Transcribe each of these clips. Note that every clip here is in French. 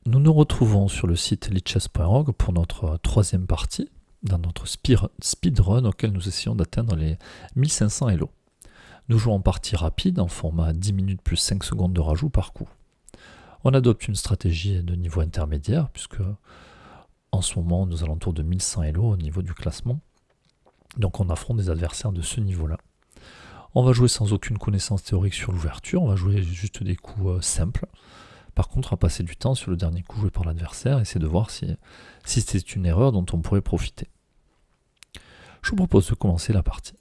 Nous nous retrouvons sur le site lichess.org pour notre troisième partie, dans notre speedrun auquel nous essayons d'atteindre les 1500 Elo. Nous jouons en partie rapide, en format 10 minutes plus 5 secondes de rajout par coup. On adopte une stratégie de niveau intermédiaire, puisque en ce moment nous alentours de 1100 Elo au niveau du classement. Donc on affronte des adversaires de ce niveau-là. On va jouer sans aucune connaissance théorique sur l'ouverture, on va jouer juste des coups simples. Par contre, on va passer du temps sur le dernier coup joué par l'adversaire et essayer de voir si c'est une erreur dont on pourrait profiter. Je vous propose de commencer la partie.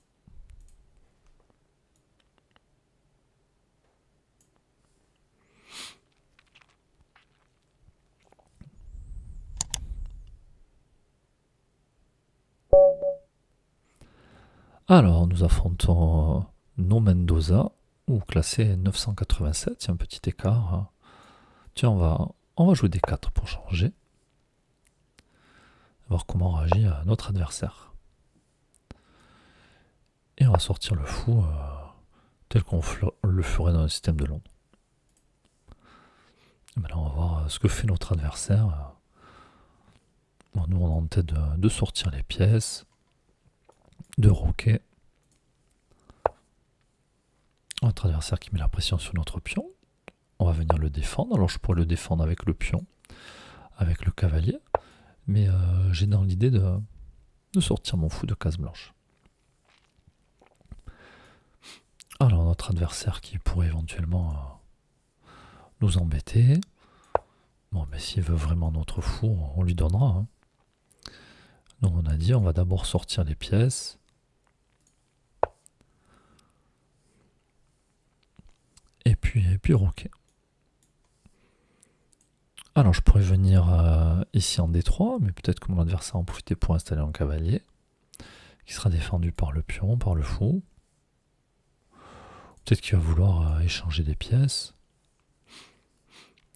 Alors, nous affrontons No Mendoza, ou classé 987, il y a un petit écart. Tiens, on va jouer des 4 pour changer. Voir comment réagit notre adversaire. Et on va sortir le fou tel qu'on le ferait dans un système de Londres. Maintenant, on va voir ce que fait notre adversaire. Bon, nous, on a en tête de sortir les pièces, de roquer. Notre adversaire qui met la pression sur notre pion. On va venir le défendre. Alors, je pourrais le défendre avec le pion, avec le cavalier. Mais j'ai dans l'idée de sortir mon fou de case blanche. Alors, notre adversaire qui pourrait éventuellement nous embêter. Bon, mais s'il veut vraiment notre fou, on lui donnera. Hein. Donc, on a dit, on va d'abord sortir les pièces. Et puis roquer. Alors, je pourrais venir ici en D3, mais peut-être que mon adversaire en profiter pour installer un cavalier, qui sera défendu par le pion, par le fou. Peut-être qu'il va vouloir échanger des pièces.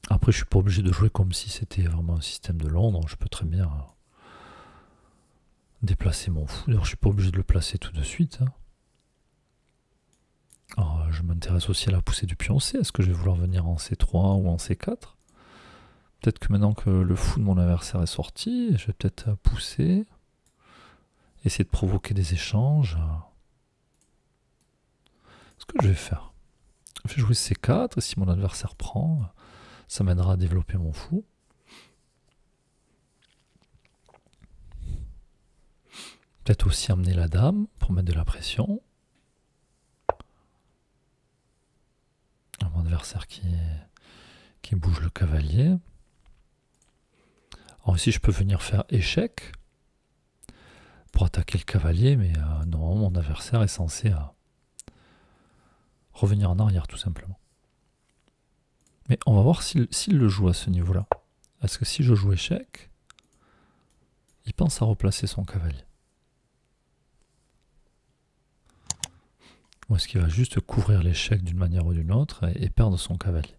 Après, je suis pas obligé de jouer comme si c'était vraiment un système de Londres. Je peux très bien déplacer mon fou. D'ailleurs, je suis pas obligé de le placer tout de suite. Hein. Alors, je m'intéresse aussi à la poussée du pion C. Est-ce que je vais vouloir venir en C3 ou en C4 ? Peut-être que maintenant que le fou de mon adversaire est sorti, je vais peut-être pousser, essayer de provoquer des échanges. Ce que je vais faire, je vais jouer C4, et si mon adversaire prend, ça m'aidera à développer mon fou. Peut-être aussi amener la dame pour mettre de la pression. Mon adversaire qui bouge le cavalier. Alors ici, je peux venir faire échec pour attaquer le cavalier, mais normalement, mon adversaire est censé revenir en arrière, tout simplement. Mais on va voir s'il le joue à ce niveau-là. Est-ce que si je joue échec, il pense à replacer son cavalier? Ou est-ce qu'il va juste couvrir l'échec d'une manière ou d'une autre et perdre son cavalier?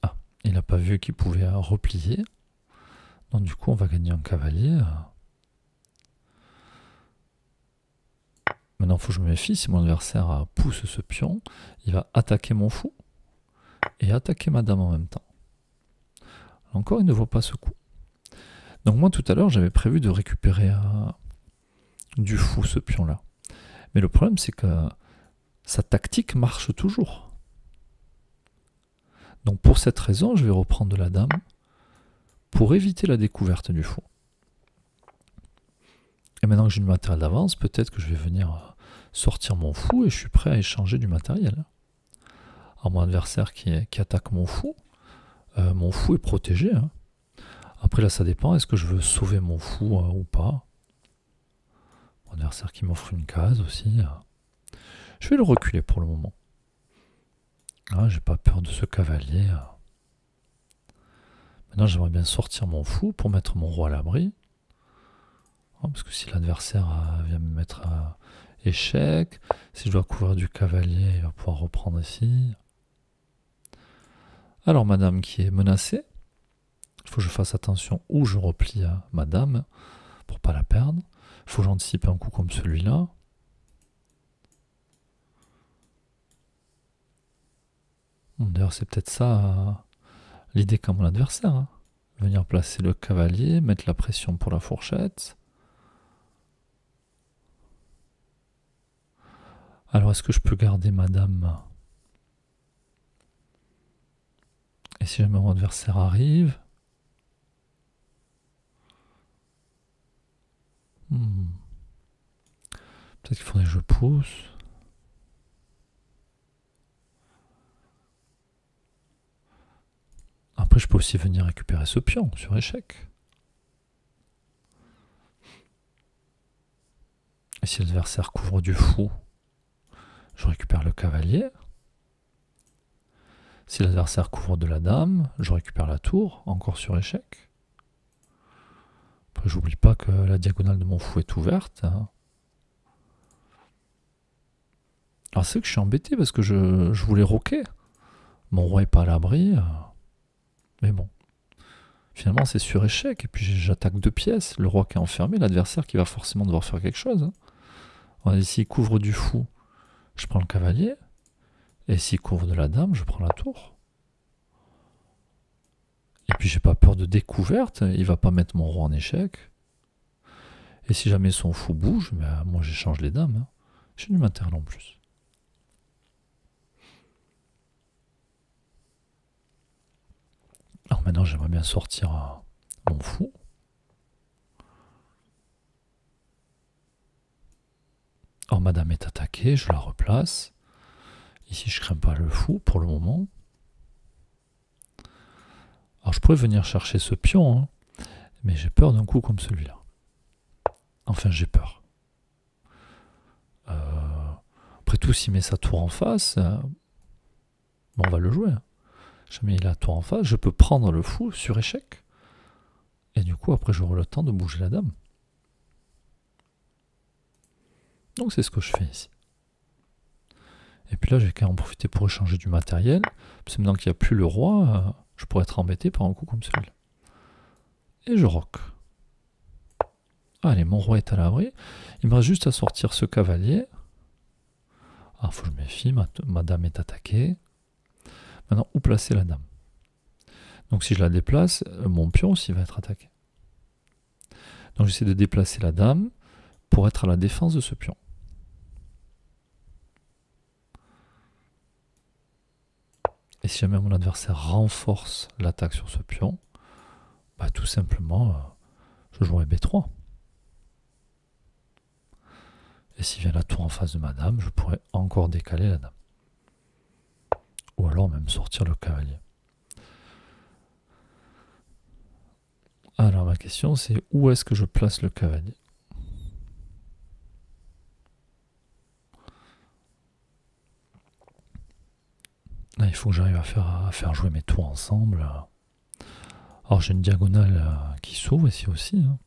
Ah, il n'a pas vu qu'il pouvait replier. Donc du coup, on va gagner un cavalier. Maintenant, il faut que je me méfie. Si mon adversaire pousse ce pion, il va attaquer mon fou et attaquer ma dame en même temps. Encore, il ne voit pas ce coup. Donc moi, tout à l'heure, j'avais prévu de récupérer du fou ce pion-là. Mais le problème, c'est que sa tactique marche toujours. Donc pour cette raison, je vais reprendre la dame pour éviter la découverte du fou. Et maintenant que j'ai du matériel d'avance, peut-être que je vais venir sortir mon fou et je suis prêt à échanger du matériel. Alors mon adversaire qui attaque mon fou est protégé. Hein. Après là, ça dépend. Est-ce que je veux sauver mon fou ou pas? Mon adversaire qui m'offre une case aussi. Je vais le reculer pour le moment. Ah, j'ai pas peur de ce cavalier. Maintenant, j'aimerais bien sortir mon fou pour mettre mon roi à l'abri. Parce que si l'adversaire vient me mettre échec, si je dois couvrir du cavalier, il va pouvoir reprendre ici. Alors, madame qui est menacée, il faut que je fasse attention où je replie ma dame pour pas la perdre. Il faut que j'anticipe un coup comme celui-là. D'ailleurs, c'est peut-être ça l'idée qu'a mon adversaire. Hein. Venir placer le cavalier, mettre la pression pour la fourchette. Alors, est-ce que je peux garder ma dame? Et si jamais mon adversaire arrive? Peut-être qu'il faudrait que je pousse. Après, je peux aussi venir récupérer ce pion sur échec. Et si l'adversaire couvre du fou, je récupère le cavalier. Si l'adversaire couvre de la dame, je récupère la tour, encore sur échec. Après, j'oublie pas que la diagonale de mon fou est ouverte. Hein. Alors c'est que je suis embêté parce que je voulais roquer. Mon roi est pas à l'abri. Mais bon. Finalement, c'est sur échec. Et puis j'attaque 2 pièces. Le roi qui est enfermé, l'adversaire qui va forcément devoir faire quelque chose. Hein. S'il couvre du fou, je prends le cavalier. Et s'il couvre de la dame, je prends la tour. Et puis j'ai pas peur de découverte. Il va pas mettre mon roi en échec. Et si jamais son fou bouge, ben, moi j'échange les dames. Hein. J'ai du matériel en plus. Alors maintenant, j'aimerais bien sortir mon fou. Alors ma dame est attaquée, je la replace. Ici, je crains pas le fou pour le moment. Alors je pourrais venir chercher ce pion, hein, mais j'ai peur d'un coup comme celui-là. Enfin, j'ai peur. Après tout, s'il met sa tour en face, bon, on va le jouer. Hein. Jamais il a la tour en face, je peux prendre le fou sur échec. Et du coup, après, j'aurai le temps de bouger la dame. Donc c'est ce que je fais ici. Et puis là, j'ai qu'à en profiter pour échanger du matériel. Parce que maintenant qu'il n'y a plus le roi, je pourrais être embêté par un coup comme celui-là. Et je rock. Allez, mon roi est à l'abri. Il me reste juste à sortir ce cavalier. Ah, faut que je méfie, ma dame est attaquée. Maintenant, où placer la dame? Donc si je la déplace, mon pion aussi va être attaqué. Donc j'essaie de déplacer la dame pour être à la défense de ce pion. Et si jamais mon adversaire renforce l'attaque sur ce pion, bah tout simplement, je jouerai B3. Et s'il vient la tour en face de ma dame, je pourrais encore décaler la dame. Ou alors même sortir le cavalier. Alors ma question c'est où est-ce que je place le cavalier? Là, il faut que j'arrive à faire jouer mes tours ensemble. Alors j'ai une diagonale qui s'ouvre ici aussi. Hein.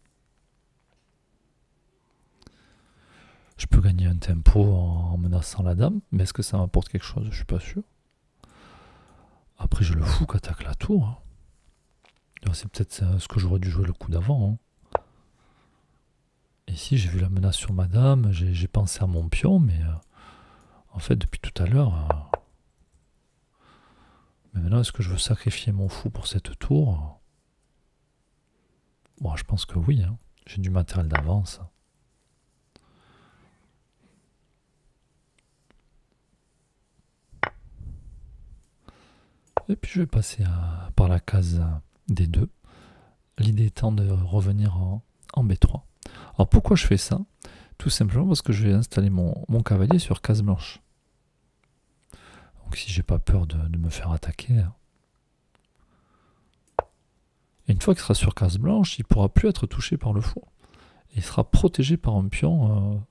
Je peux gagner un tempo en menaçant la dame, mais est-ce que ça m'apporte quelque chose? Je suis pas sûr. Après j'ai le fou qui attaque la tour. C'est peut-être ce que j'aurais dû jouer le coup d'avant. Hein. Ici j'ai vu la menace sur ma dame, j'ai pensé à mon pion, mais en fait depuis tout à l'heure... mais maintenant est-ce que je veux sacrifier mon fou pour cette tour? Bon, je pense que oui. Hein. J'ai du matériel d'avance. Et puis je vais passer par la case des 2. L'idée étant de revenir en B3. Alors pourquoi je fais ça? Tout simplement parce que je vais installer mon cavalier sur case blanche. Donc si j'ai pas peur de me faire attaquer. Hein. Et une fois qu'il sera sur case blanche, il ne pourra plus être touché par le fou. Et il sera protégé par un pion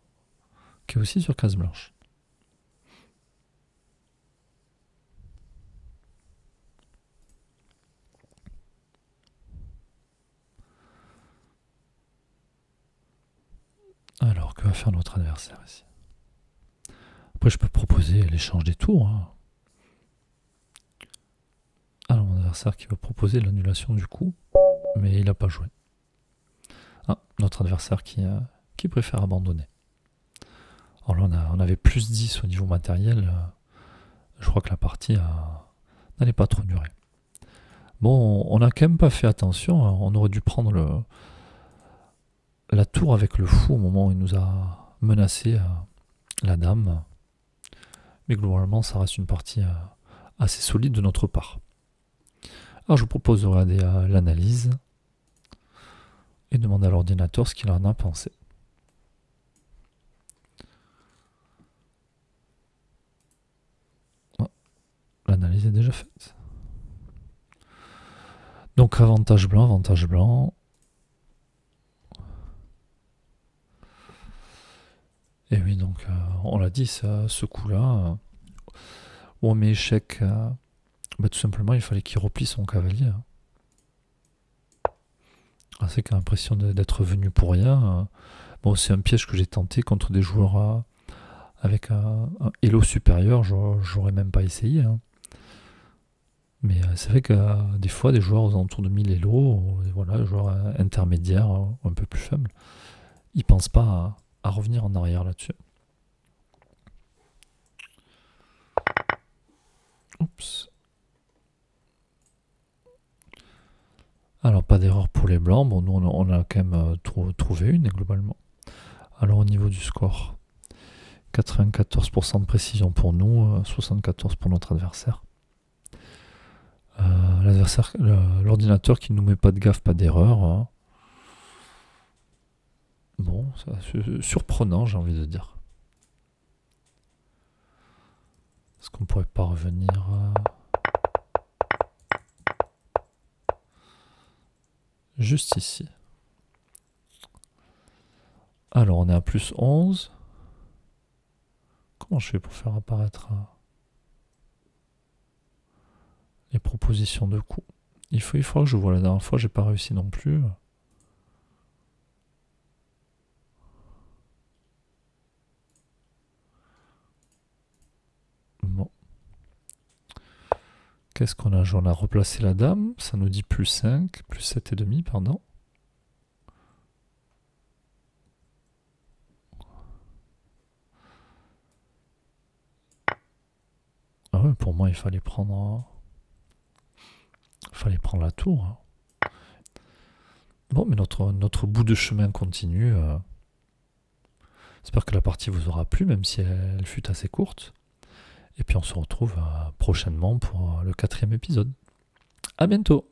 qui est aussi sur case blanche. Alors, que va faire notre adversaire ici? Après, je peux proposer l'échange des tours. Hein. Alors, mon adversaire qui va proposer l'annulation du coup, mais il n'a pas joué. Ah, notre adversaire qui préfère abandonner. Alors là, on avait plus 10 au niveau matériel. Je crois que la partie n'allait pas trop durer. Bon, on n'a quand même pas fait attention, on aurait dû prendre la tour avec le fou au moment où il nous a menacé la dame. Mais globalement, ça reste une partie assez solide de notre part. Alors je vous propose de regarder l'analyse et demander à l'ordinateur ce qu'il en a pensé. L'analyse est déjà faite. Donc avantage blanc, avantage blanc. Et oui, donc on l'a dit, ce coup-là, où on met échec, tout simplement il fallait qu'il replie son cavalier. C'est qu'il a l'impression d'être venu pour rien. Bon, c'est un piège que j'ai tenté contre des joueurs avec un elo supérieur, j'aurais même pas essayé. Mais c'est vrai que des fois, des joueurs aux alentours de 1000 elo, voilà, des joueurs intermédiaires, un peu plus faibles, ils pensent pas à revenir en arrière là-dessus. Oups. Alors, pas d'erreur pour les blancs. Bon, nous, on a quand même trouvé une, globalement. Alors, au niveau du score, 94% de précision pour nous, 74% pour notre adversaire. L'ordinateur qui ne nous met pas de gaffe, pas d'erreur. Bon, c'est surprenant, j'ai envie de dire. Est-ce qu'on pourrait pas revenir juste ici? Alors, on est à plus 11. Comment je fais pour faire apparaître les propositions de coups? Il faudra que je vois. La dernière fois, j'ai pas réussi non plus. Bon. Qu'est-ce qu'on a? On a replacé la dame. Ça nous dit plus 5, plus 7,5, pardon. Ah ouais, pour moi, il fallait prendre la tour. Bon, mais notre bout de chemin continue. J'espère que la partie vous aura plu, même si elle fut assez courte. Et puis on se retrouve prochainement pour le 4e épisode. À bientôt!